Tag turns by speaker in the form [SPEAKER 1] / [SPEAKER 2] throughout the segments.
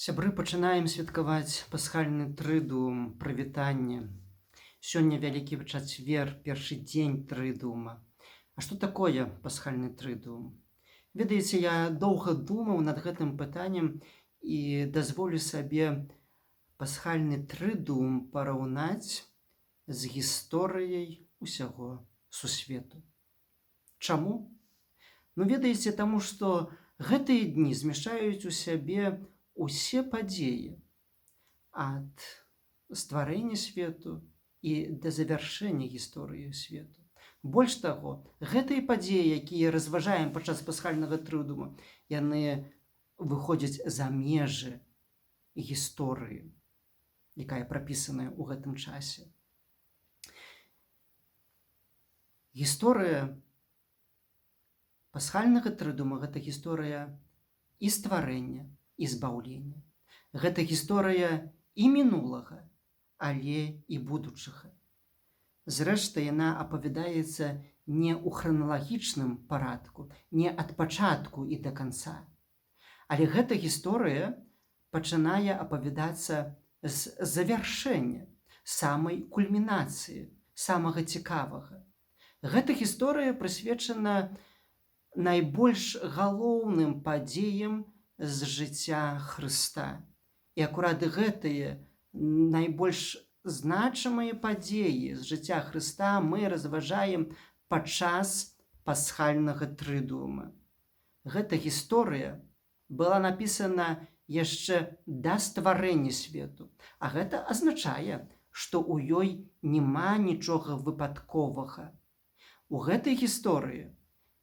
[SPEAKER 1] Сябры, пачынаем святкаваць пасхальны трыдум, прывітанне. Сёння вялікі чацвер, першы дзень трыдума. А што такое пасхальны трыдум? Ведаеце, я доўга думаў над гэтым пытаннем і дазволю сабе пасхальны трыдум параўнаць з гісторыяй усяго сусвету. Чаму? Ведаеце, таму што гэтыя дні змяшчаюць у сябе усе падзеі ад стварэння свету і да завяршэння гісторыі свету. Больш таго, гэтыя падзеі, якія разважаем падчас пасхальнага трыдума, яны выходзяць за межы гісторыі, якая прапісаная ў гэтым часе. Гісторыя пасхальнага трыдума – гэта гісторыя і стварэння, і збаўлення. Гэта гісторыя і мінулага, але і будучага. Зрэшты, яна апавядаецца не ў храналагічным парадку, не ад пачатку і да канца. Але гэта гісторыя пачынае апавядацца з завяршэння, самай кульмінацыі, самага цікавага. Гэта гісторыя прысвечана найбольш галоўным падзеям з жыцця Хрыста. І акурат гэтыя найбольш значимыя падзеі з жыцця Хрыста мы разважаем падчас пасхальнага трыдума. Гэта гісторыя была напісана яшчэ да стварэння свету, а гэта азначае, што ў ёй няма нічога выпадковага. У гэтай гісторыі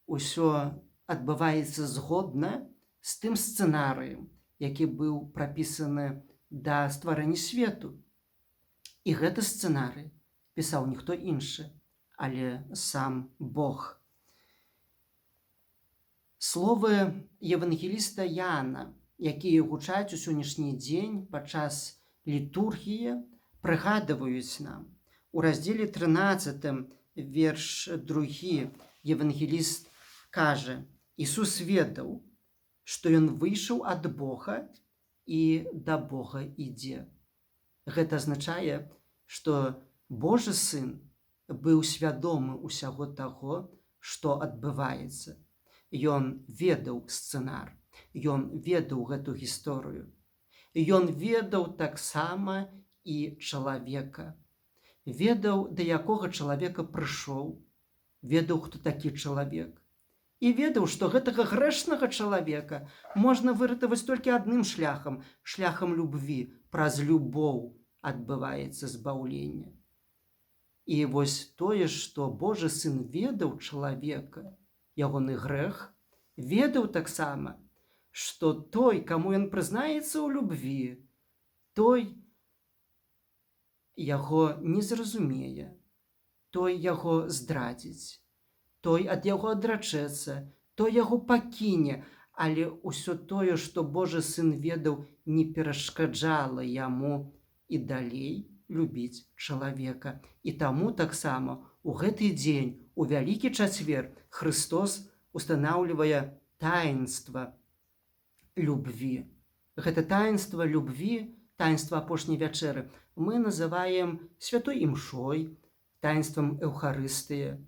[SPEAKER 1] ўсё адбываецца згодна з тым сцэнарыем, які быў прапісаны да стварэння свету. І гэты сцэнарый пісаў ніхто іншы, але сам Бог. Словы евангеліста Яна, якія гучаць у сённяшні дзень падчас літургіі, прыгадваюць нам. У раздзеле 13, верш 2, евангеліст кажа: «Ісус ведаў, што ён выйшаў ад Бога і да Бога ідзе». Гэта азначае, што Божы Сын быў свядомы ўсяго таго, што адбываецца. Ён ведаў сцэнар, ён ведаў гэту гісторыю. Ён ведаў таксама і чалавека. Ведаў, да якога чалавека прыйшоў, ведаў, хто такі чалавек. І ведаў, што гэтага грэшнага чалавека можна выратаваць толькі адным шляхам, шляхам любві. Праз любоў адбываецца збаўленне. І вось тое, што Божы Сын ведаў чалавека, ягоны грэх, ведаў таксама, што той, каму ён прызнаецца ў любві, той яго не зразумее, той яго здрадзіць, той ад яго адрачэцца, той яго пакіне, але ўсё тое, што Божы Сын ведаў, не перашкаджала яму і далей любіць чалавека. І таму таксама у гэты дзень, у вялікі чацвер, Хрыстос устанаўлівае таінства любві. Гэта таінства любві, таінства апошняй вячэры мы называем святой імшой, таінствам Еўхарыстыі.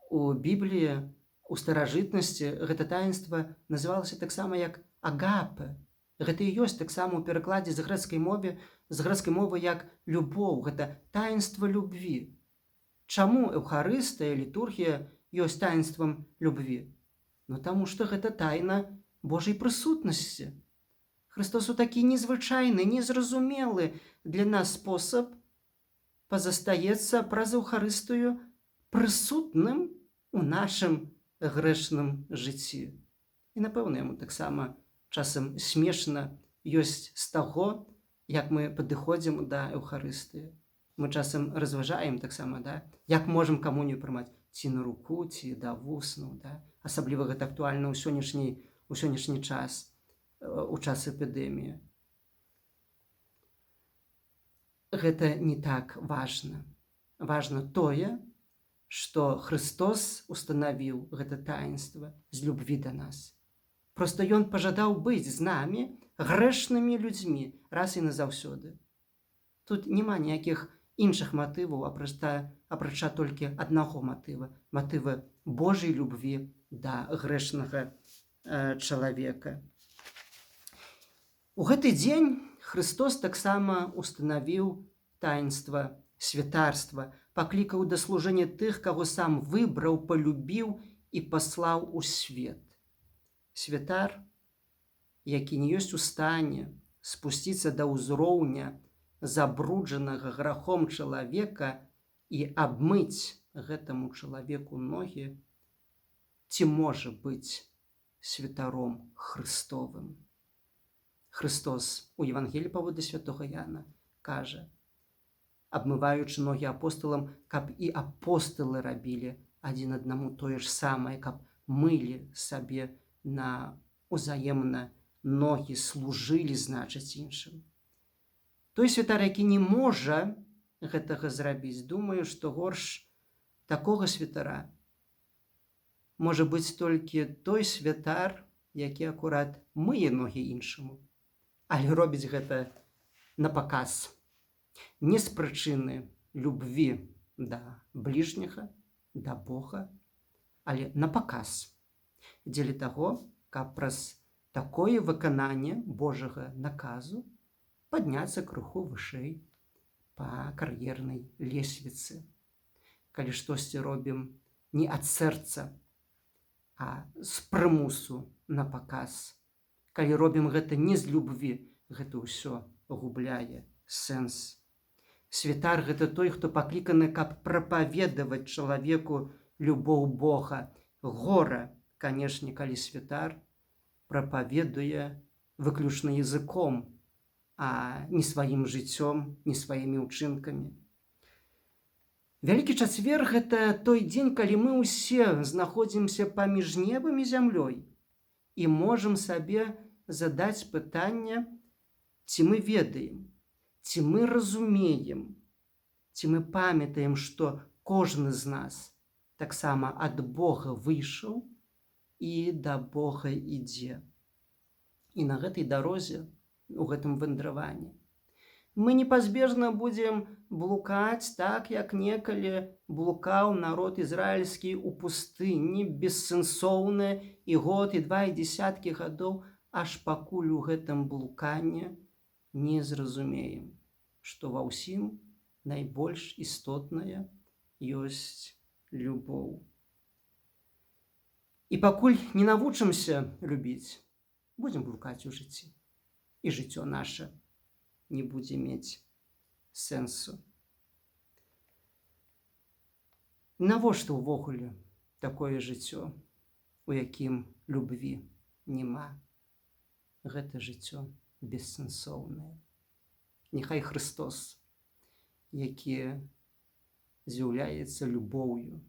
[SPEAKER 1] У Бібліі, у старажытнасці гэта таінства называлася таксама як агапе. Гэта і ёсць таксама ў перакладзе з грэцкай мовы як любоў, гэта таінства любві. Чаму Еўхарыстыя, літургія ёсць таінствам любві? Таму што гэта тайна Божай прысутнасці. Христос у такі незвычайны, незразумелы для нас спосаб пазастаецца праз Еўхарыстыю прысутным у нашым грэшным жыцці. І, напэўна, яму таксама часам смешна ёсць з таго, як мы падыходзім да Еўхарыстыі. Мы часам разважаем таксама, як можам камунію прымаць, ці на руку, ці да вуснаў. Асабліва гэта актуальна ў сённяшні час, у час эпідэміі. Гэта не так важна. Важна тое, што Христос устанавіў гэта таінства з любві да нас. Проста ён пажадаў быць з намі, грэшнымі людзьмі, раз і назаўсёды. Тут няма ніякіх іншых матываў, апрача толькі аднаго матыва, матывы Божай любві да грэшнага чалавека. У гэты дзень Христос таксама устанавіў таінства святарства, паклікаў да служэння тых, каго сам выбраў, палюбіў і паслаў у свет. Святар, які не ёсць у стане спусціцца да ўзроўня забруджанага грахом чалавека і абмыць гэтаму чалавеку ногі, ці можа быць святаром Христовым. Христос у Євангелії паводле святого Яна кажа, абмываючы ногі апосталам, каб і апосталы рабілі адзін аднаму тое ж самае, каб мылі сабе на узаемна ногі, служылі, значыць, іншым. Той святар, які не можа гэтага зрабіць, думаю, што горш такога святара можа быць толькі той святар, які акурат мые ногі іншаму, але робіць гэта на паказ, не з прычыны любві да бліжняга, да Бога, але на паказ, дзеля таго, каб праз такое выкананне Божага наказу падняцца крыху вышэй па кар'ернай лесвіцы. Калі штосьці робім не ад сэрца, а з прымусу на паказ, калі робім гэта не з любві, гэта ўсё губляе сэнс. Святар – гэта той, хто пакліканы, каб прапаведаваць чалавеку любоў Бога. Гора, канешне, калі святар прапаведуе выключна языком, а не сваім жыццём, не сваімі ўчынкамі. Вялікі чацвер – гэта той дзень, калі мы ўсе знаходзімся паміж небам і зямлёй і можам сабе задаць пытанне, ці мы ведаем, ці мы разумеем, ці мы памятаем, што кожны з нас таксама ад Бога выйшаў і да Бога ідзе. І на гэтай дарозе, у гэтым вандраванні, мы непазбежна будзем блукаць так, як некалі блукаў народ ізраільскі ў пустыні, бессэнсоўна і год, і 2, і дзесяткі гадоў, аж пакуль у гэтым блуканні не зразумеем, што ва ўсім найбольш істотная ёсць любоў. І пакуль не навучымся любіць, будзем блукаць у жыцці, і жыццё наша не будзе мець сэнсу. Навошта ўвогуле такое жыццё, у якім любві няма? Гэта жыццё бессэнсоўнае. Няхай Христос, які з'яўляецца любоўю,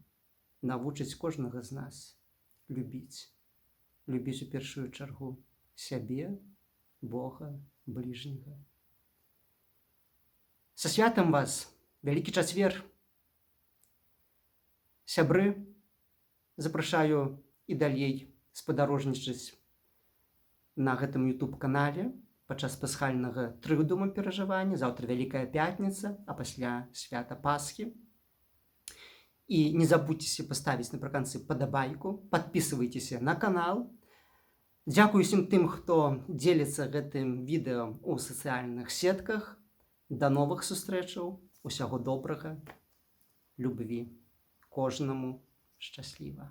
[SPEAKER 1] навучыць кожнага з нас любіць. Любіць у першую чаргу сябе, Бога, бліжняга. Са святам вас, вялікі чацвер! Сябры, запрашаю і далей спадарожнічаць на гэтым YouTube-канале падчас пасхальнага трыўдуму перажывання. Заўтра Вялікая пятніца, а пасля свята Пасхі. І не забудзьцеся паставіць напрыканцы падабайку, падпісывайцеся на канал. Дзякую усім тым, хто дзеліцца гэтым відэо ў сацыяльных сетках. Да новых сустрэчаў, усяго добрага, любві, кожнаму шчасліва.